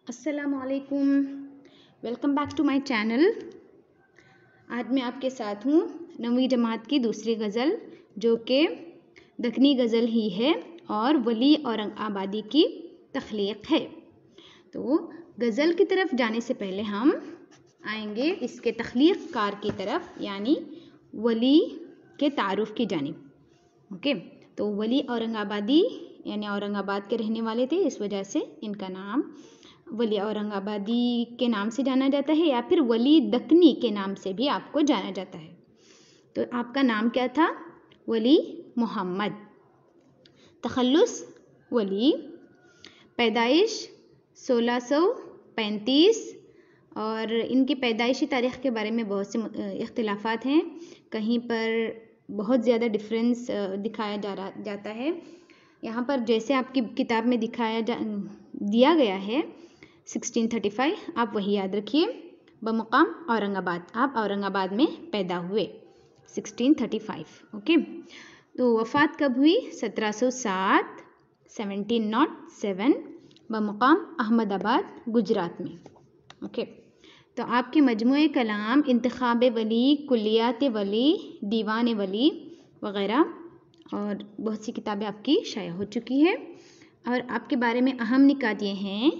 अस्सलामुअलैकुम, welcome back to my channel. आज मैं आपके साथ हूँ 9वीं जमात की दूसरी गज़ल, जो कि दक्कनी गज़ल ही है और वली औरंगाबादी की तख्लीक है। तो गज़ल की तरफ जाने से पहले हम आएंगे इसके तख्लीक कार की तरफ, यानी वली के तारुफ की जानिब। ओके, तो वली औरंगाबादी यानी औरंगाबाद के रहने वाले थे, इस वजह से इनका नाम वली औरंगाबादी के नाम से जाना जाता है, या फिर वली दक्कनी के नाम से भी आपको जाना जाता है। तो आपका नाम क्या था? वली मोहम्मद। तखल्लुस वली। पैदाइश 1635, और इनकी पैदाइशी तारीख़ के बारे में बहुत से इख्तिलाफ़ात हैं। कहीं पर बहुत ज़्यादा डिफरेंस दिखाया जाता है। यहाँ पर जैसे आपकी किताब में दिया गया है 1635, आप वही याद रखिए। बमुकाम औरंगाबाद, आप औरंगाबाद में पैदा हुए 1635। ओके, तो वफ़ात कब हुई? 1707, 1707, बमुकाम अहमदाबाद, गुजरात में। ओके, तो आपके मजमूए कलाम इंतखाब वली, कुल्लियात वली, दीवान वली वग़ैरह और बहुत सी किताबें आपकी शाया हो चुकी है। और आपके बारे में अहम निकात ये हैं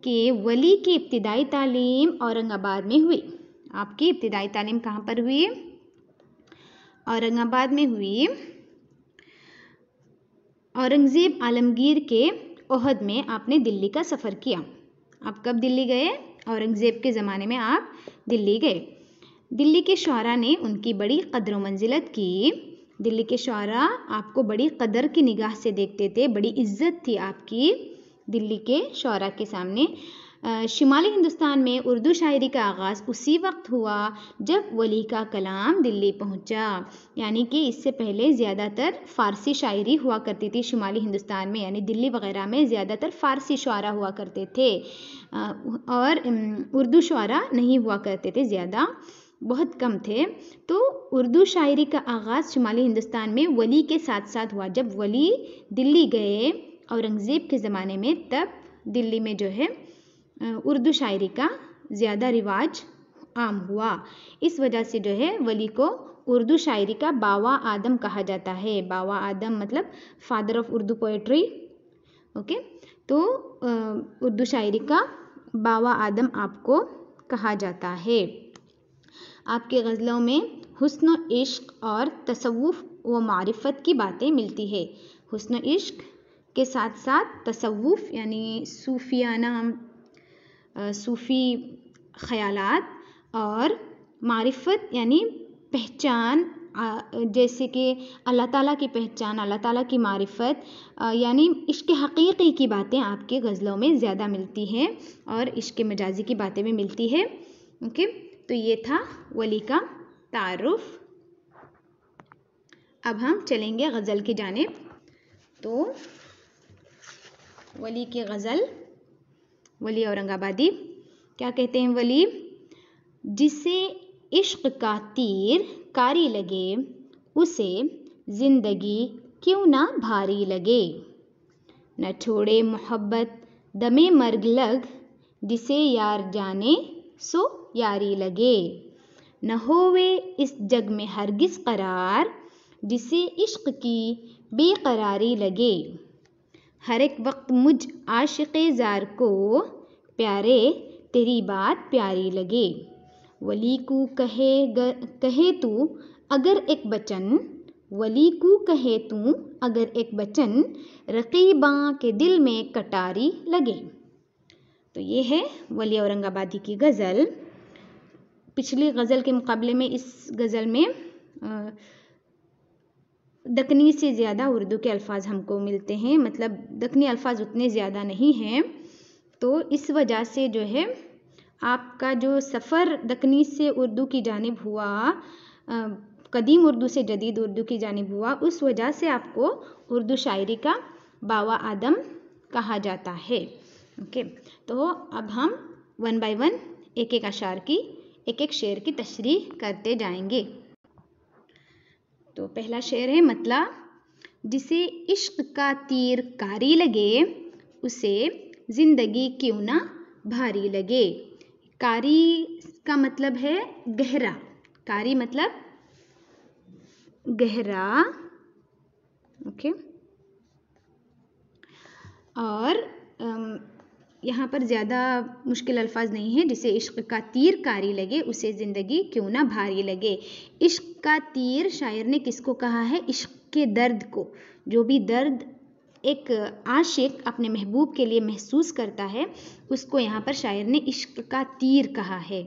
कि वली की इब्तिदाई तालीम औरंगाबाद में हुई। आपकी इब्तिदाई तालीम कहाँ पर हुई? औरंगाबाद में हुई। औरंगज़ेब आलमगीर के ओहद में आपने दिल्ली का सफ़र किया। आप कब दिल्ली गए? औरंगज़ेब के ज़माने में आप दिल्ली गए। दिल्ली के शुअरा ने उनकी बड़ी कद्र मंजिलत की। दिल्ली के शुअरा आपको बड़ी कदर की निगाह से देखते थे, बड़ी इज़्ज़त थी आपकी दिल्ली के शुअरा के सामने। शुमाली हिंदुस्तान में उर्दू शायरी का आगाज़ उसी वक्त हुआ जब वली का कलाम दिल्ली पहुंचा, यानी कि इससे पहले ज़्यादातर फ़ारसी शायरी हुआ करती थी शुमाली हिंदुस्तान में, यानी दिल्ली वग़ैरह में ज़्यादातर फ़ारसी शुअरा हुआ करते थे और उर्दू शुअरा नहीं हुआ करते थे, ज़्यादा बहुत कम थे। तो उर्दू शायरी का आगाज़ शुमाली हिंदुस्तान में वली के साथ साथ हुआ। जब वली दिल्ली गए औरंगज़ेब के ज़माने में, तब दिल्ली में जो है उर्दू शायरी का ज़्यादा रिवाज आम हुआ। इस वजह से जो है वली को उर्दू शायरी का बावा आदम कहा जाता है। बावा आदम मतलब father of Urdu poetry. Okay, तो उर्दू शायरी का बावा आदम आपको कहा जाता है। आपके गज़लों में हुस्न इश्क और तसव्वुफ़ व मारिफत की बातें मिलती है। हुस्न इश्क के साथ साथ तसव्वुफ़ यानी सूफियाना सूफ़ी ख़यालात और मारिफत यानी पहचान, जैसे कि अल्लाह ताला की पहचान, अल्लाह ताला की मारिफत, यानी इश्क़ हक़ीक़ी की बातें आपके गज़लों में ज़्यादा मिलती हैं और इश्क़ मजाजी की बातें भी मिलती है। ओके, तो ये था वली का तारुफ़। अब हम चलेंगे गज़ल की जानिब। तो वली की गज़ल, वली औरंगाबादी क्या कहते हैं? वली, जिसे इश्क़ का तीर कारी लगे, उसे ज़िंदगी क्यों ना भारी लगे। न छोड़े मोहब्बत दमे मर्ग लग, जिसे यार जाने सो यारी लगे। न होवे इस जग में हरगिज़ करार, जिसे इश्क़ की बेकरारी लगे। हर एक वक्त मुझ आशिक़े ज़ार को, प्यारे तेरी बात प्यारी लगे। वली को कहे तू अगर एक बचन, वली को कहे तू अगर एक बचन, रक़ीबां के दिल में कटारी लगे। तो ये है वली औरंगाबादी की गज़ल। पिछली गज़ल के मुकाबले में इस गज़ल में दक्कनी से ज़्यादा उर्दू के अल्फाज हमको मिलते हैं, मतलब दक्कनी अल्फाज उतने ज़्यादा नहीं हैं। तो इस वजह से जो है आपका जो सफ़र दक्कनी से उर्दू की जानिब हुआ, कदीम उर्दू से जदीद उर्दू की जानिब हुआ, उस वजह से आपको उर्दू शायरी का बावा आदम कहा जाता है। ओके, तो अब हम 1 बाय 1 एक एक अशार की, एक एक शेर की तशरीह करते जाएंगे। तो पहला शेर है मतला। जिसे इश्क़ का तीर कारी लगे, उसे ज़िंदगी क्यों ना भारी लगे। कारी का मतलब है गहरा, कारी मतलब गहरा, ओके। और यहाँ पर ज़्यादा मुश्किल अल्फाज नहीं है। जिसे इश्क का तीर कारी लगे उसे ज़िंदगी क्यों ना भारी लगे। इश्क का तीर शायर ने किसको कहा है? इश्क के दर्द को। जो भी दर्द एक आशिक अपने महबूब के लिए महसूस करता है उसको यहाँ पर शायर ने इश्क का तीर कहा है।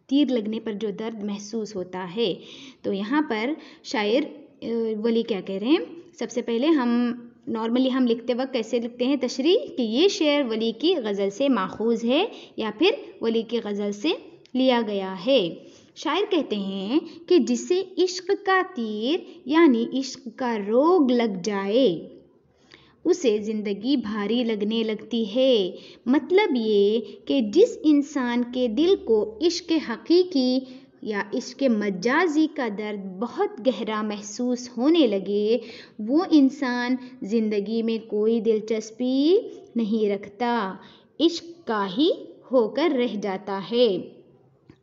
तीर लगने पर जो दर्द महसूस होता है। तो यहाँ पर शायर वली क्या कह रहे हैं? सबसे पहले नॉर्मली हम लिखते वक्त कैसे लिखते हैं तशरीह कि ये शेर वली की गज़ल से माखूज़ है या फिर वली की गज़ल से लिया गया है। शायर कहते हैं कि जिसे इश्क का तीर यानी इश्क का रोग लग जाए उसे ज़िंदगी भारी लगने लगती है। मतलब ये कि जिस इंसान के दिल को इश्क हकीकी या इश्क मजाजी का दर्द बहुत गहरा महसूस होने लगे वो इंसान ज़िंदगी में कोई दिलचस्पी नहीं रखता, इश्क का ही होकर रह जाता है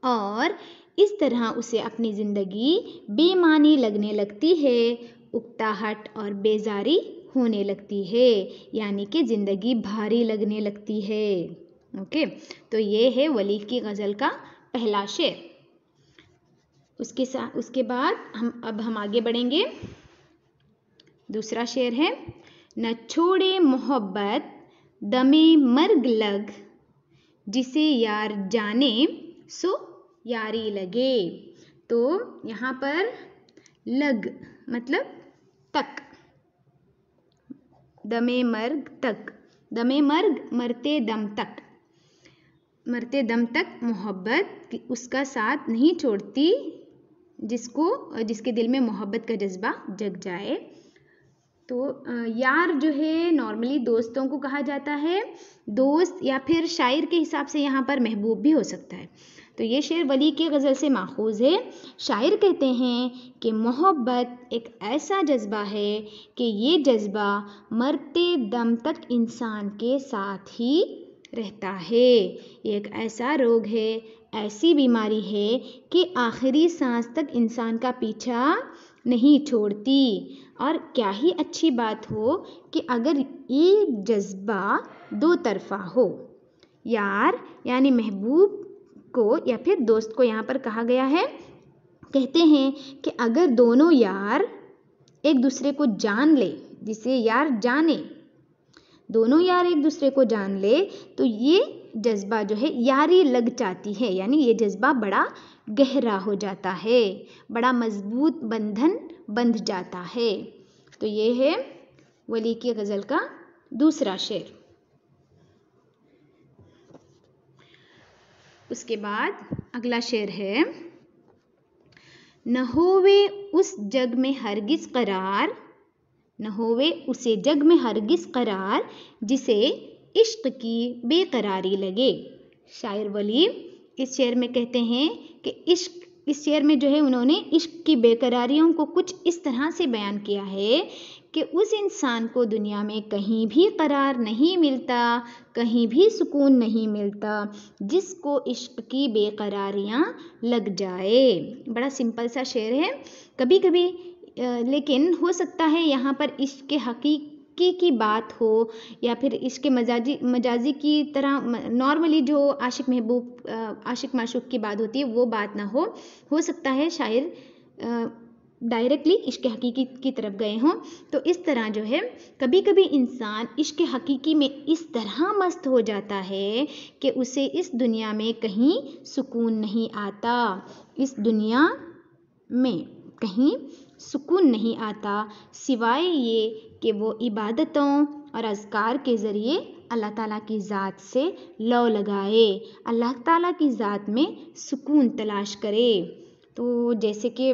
और इस तरह उसे अपनी ज़िंदगी बेमानी लगने लगती है, उकताहट और बेजारी होने लगती है, यानी कि ज़िंदगी भारी लगने लगती है। ओके, तो ये है वली की गज़ल का पहला शेर। उसके बाद हम आगे बढ़ेंगे। दूसरा शेर है, न छोड़े मोहब्बत दमे मर्ग लग, जिसे यार जाने सो यारी लगे। तो यहाँ पर लग मतलब तक, दमे मर्ग तक, दमे मर्ग मरते दम तक, मरते दम तक मोहब्बत उसका साथ नहीं छोड़ती जिसके दिल में मोहब्बत का जज्बा जग जाए। तो यार जो है नॉर्मली दोस्तों को कहा जाता है, दोस्त या फिर शायर के हिसाब से यहाँ पर महबूब भी हो सकता है। तो ये शेर वली की गज़ल से माखूज़ है। शायर कहते हैं कि मोहब्बत एक ऐसा जज्बा है कि ये जज्बा मरते दम तक इंसान के साथ ही रहता है। ये एक ऐसा रोग है, ऐसी बीमारी है कि आखिरी सांस तक इंसान का पीछा नहीं छोड़ती। और क्या ही अच्छी बात हो कि अगर ये जज्बा दो तरफ़ा हो, यार यानी महबूब को या फिर दोस्त को यहाँ पर कहा गया है। कहते हैं कि अगर दोनों यार एक दूसरे को जान ले, जिसे यार जाने, दोनों यार एक दूसरे को जान ले तो ये जज्बा जो है यारी लग जाती है, यानी ये जज्बा बड़ा गहरा हो जाता है, बड़ा मजबूत बंधन बंध जाता है। तो ये है वली की गज़ल का दूसरा शेर। उसके बाद अगला शेर है, न होवे उस जग में हरगिज़ करार, न होवे उसे जग में हरगिज़ करार, जिसे इश्क की बेकरारी लगे। शायर वली इस शेर में कहते हैं कि इस शेर में जो है उन्होंने इश्क की बेकरारियों को कुछ इस तरह से बयान किया है कि उस इंसान को दुनिया में कहीं भी करार नहीं मिलता, कहीं भी सुकून नहीं मिलता जिसको इश्क की बेकरारियाँ लग जाए। बड़ा सिंपल सा शेर है। कभी कभी लेकिन हो सकता है यहाँ पर इश्क हकीकी की बात हो या फिर इश्क मजाजी की तरह नॉर्मली जो आशिक महबूब आशिक माशूक की बात होती है वो बात ना हो सकता है शायर डायरेक्टली इश्क हकीकी की तरफ गए हों। तो इस तरह जो है कभी कभी इंसान इश्क हकीकी में इस तरह मस्त हो जाता है कि उसे इस दुनिया में कहीं सुकून नहीं आता, इस दुनिया में कहीं सुकून नहीं आता सिवाय ये कि वो इबादतों और अज़कार के ज़रिए अल्लाह ताला की ज़ात से लौ लगाए, अल्लाह ताला की ज़ात में सुकून तलाश करे। तो जैसे कि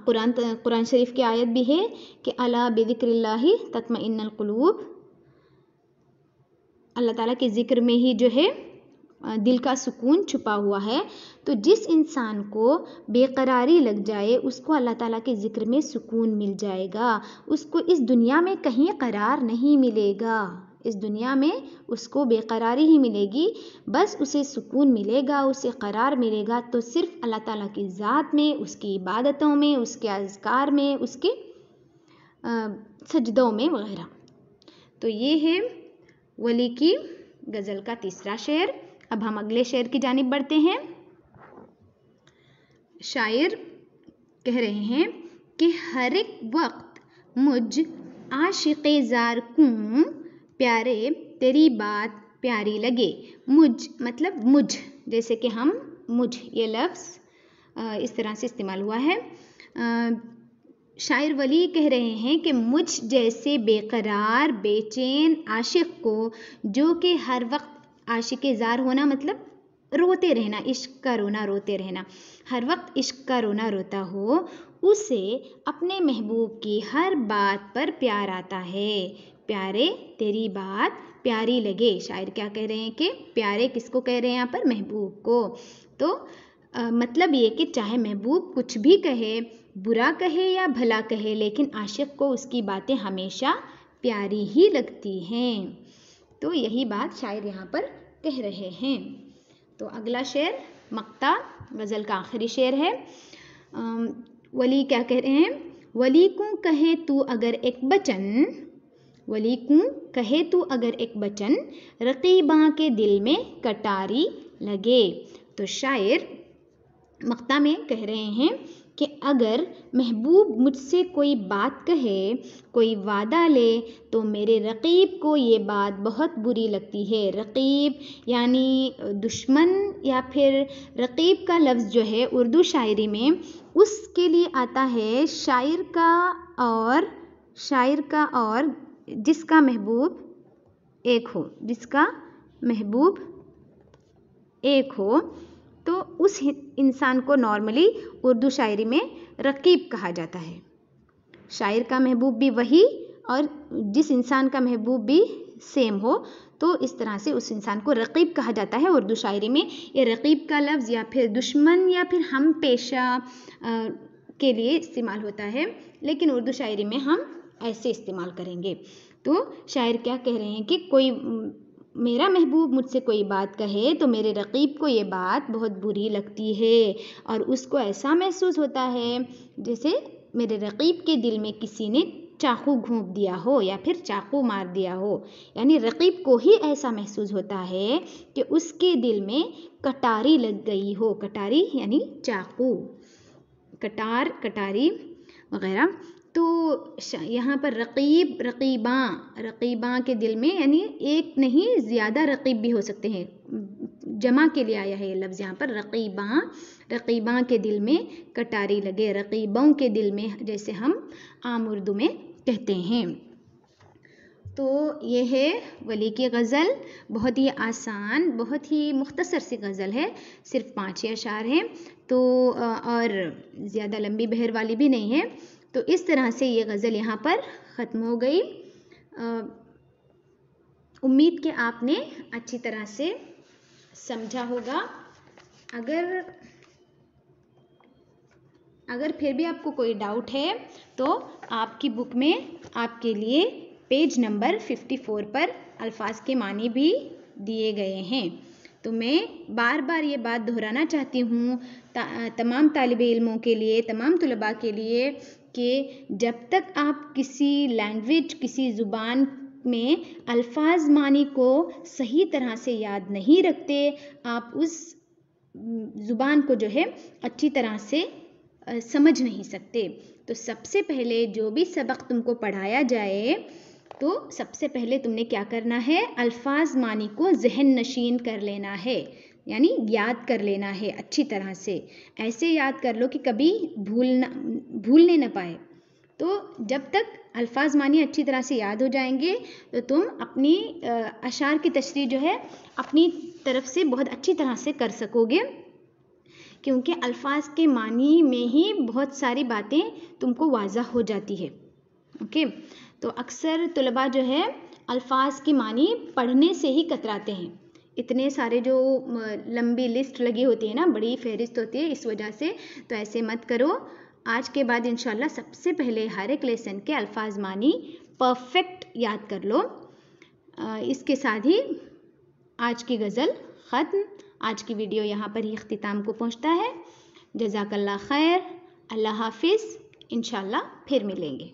कुरान शरीफ की आयत भी है कि अला बिज़िक्रिल्लाहि तत्मइन्नुल क़ुलूब, अल्लाह ताला के ज़िक्र में ही जो है दिल का सुकून छुपा हुआ है। तो जिस इंसान को बेकरारी लग जाए उसको अल्लाह ताला के ज़िक्र में सुकून मिल जाएगा, उसको इस दुनिया में कहीं करार नहीं मिलेगा, इस दुनिया में उसको बेकरारी ही मिलेगी, बस उसे सुकून मिलेगा, उसे करार मिलेगा तो सिर्फ अल्लाह ताला की ज़ात में, उसकी इबादतों में, उसके अज़कार में, उसके सजदों में वगैरह। तो ये है वली की गज़ल का तीसरा शेर। अब हम अगले शेर की जानिब बढ़ते हैं। शायर कह रहे हैं कि हर एक वक्त मुझ आशिक़े ज़ार कूं प्यारे तेरी बात प्यारी लगे। मुझ मतलब मुझ, जैसे कि हम मुझ, ये लफ्ज़ इस तरह से इस्तेमाल हुआ है। शायर वली कह रहे हैं कि मुझ जैसे बेकरार बेचैन आशिक़ को, जो कि हर वक्त आशिक़े ज़ार होना मतलब रोते रहना, इश्क का रोना रोते रहना, हर वक्त इश्क का रोना रोता हो, उसे अपने महबूब की हर बात पर प्यार आता है। प्यारे तेरी बात प्यारी लगे। शायर क्या कह रहे हैं कि प्यारे किसको कह रहे हैं यहाँ पर? महबूब को। तो मतलब ये कि चाहे महबूब कुछ भी कहे, बुरा कहे या भला कहे, लेकिन आशिक़ को उसकी बातें हमेशा प्यारी ही लगती हैं। तो यही बात शायर यहाँ पर कह रहे हैं। तो अगला शेर मक्ता गज़ल का आखिरी शेर है। वली क्या कह रहे हैं? वली को कहे तू अगर एक बचन, वली को कहे तू अगर एक बचन, रक़ीबा के दिल में कटारी लगे। तो शायर मक्ता में कह रहे हैं कि अगर महबूब मुझसे कोई बात कहे, कोई वादा ले, तो मेरे रक़ीब को ये बात बहुत बुरी लगती है। रक़ीब यानी दुश्मन, या फिर रक़ीब का लफ्ज़ जो है उर्दू शायरी में उसके लिए आता है शायर का और जिसका महबूब एक हो, जिसका महबूब एक हो, तो उस इंसान को नॉर्मली उर्दू शायरी में रक़ीब कहा जाता है। शायर का महबूब भी वही और जिस इंसान का महबूब भी सेम हो, तो इस तरह से उस इंसान को रक़ीब कहा जाता है उर्दू शायरी में। ये रक़ीब का लफ्ज़ या फिर दुश्मन या फिर हम पेशा के लिए इस्तेमाल होता है, लेकिन उर्दू शायरी में हम ऐसे इस्तेमाल करेंगे। तो शायर क्या कह रहे हैं कि कोई मेरा महबूब मुझसे कोई बात कहे तो मेरे रक़ीब को ये बात बहुत बुरी लगती है, और उसको ऐसा महसूस होता है जैसे मेरे रक़ीब के दिल में किसी ने चाकू घोंप दिया हो या फिर चाकू मार दिया हो। यानी रक़ीब को ही ऐसा महसूस होता है कि उसके दिल में कटारी लग गई हो। कटारी यानी चाकू, कटार, कटारी वगैरह। तो यहाँ पर रक़ीब, रक़ीबा के दिल में, यानी एक नहीं ज़्यादा रक़ीब भी हो सकते हैं, जमा के लिए आया है ये लफ्ज़ यहाँ पर। रक़ीबा के दिल में कटारी लगे, रक़ीबों के दिल में, जैसे हम आम उर्दू में कहते हैं। तो ये है वली की गज़ल। बहुत ही आसान, बहुत ही मुख्तसर सी गज़ल है, सिर्फ 5 अशार हैं, तो और ज़्यादा लंबी बहर वाली भी नहीं है। तो इस तरह से ये गज़ल यहाँ पर ख़त्म हो गई। उम्मीद कि आपने अच्छी तरह से समझा होगा। अगर फिर भी आपको कोई डाउट है तो आपकी बुक में आपके लिए पेज नंबर 54 पर अल्फाज के मानी भी दिए गए हैं। तो मैं बार बार ये बात दोहराना चाहती हूँ तमाम तालिबे इल्मों के लिए, तमाम तुलबा के लिए, कि जब तक आप किसी लैंग्वेज, किसी ज़ुबान में अल्फाज मानी को सही तरह से याद नहीं रखते, आप उस ज़ुबान को जो है अच्छी तरह से समझ नहीं सकते। तो सबसे पहले जो भी सबक तुमको पढ़ाया जाए, तो सबसे पहले तुमने क्या करना है? अल्फाज मानी को ज़हन नशीन कर लेना है, यानी याद कर लेना है अच्छी तरह से। ऐसे याद कर लो कि कभी भूलने न पाए। तो जब तक अल्फाज मानी अच्छी तरह से याद हो जाएंगे, तो तुम अपनी अशार की तशरीह जो है अपनी तरफ से बहुत अच्छी तरह से कर सकोगे, क्योंकि अल्फाज के मानी में ही बहुत सारी बातें तुमको वाज़ह हो जाती है। ओके, तो अक्सर तुलबा जो है अल्फाज की मानी पढ़ने से ही कतराते हैं। इतने सारे जो लंबी लिस्ट लगी होती है ना, बड़ी फहरिस्त होती है, इस वजह से। तो ऐसे मत करो। आज के बाद इंशाल्लाह सबसे पहले हर एक लेसन के अल्फाज मानी परफेक्ट याद कर लो। इसके साथ ही आज की गज़ल ख़त्म। आज की वीडियो यहाँ पर ही इख्तिताम को पहुँचता है। जज़ाकल्लाह खैर, अल्लाह हाफिज़, इंशाअल्लाह फिर मिलेंगे।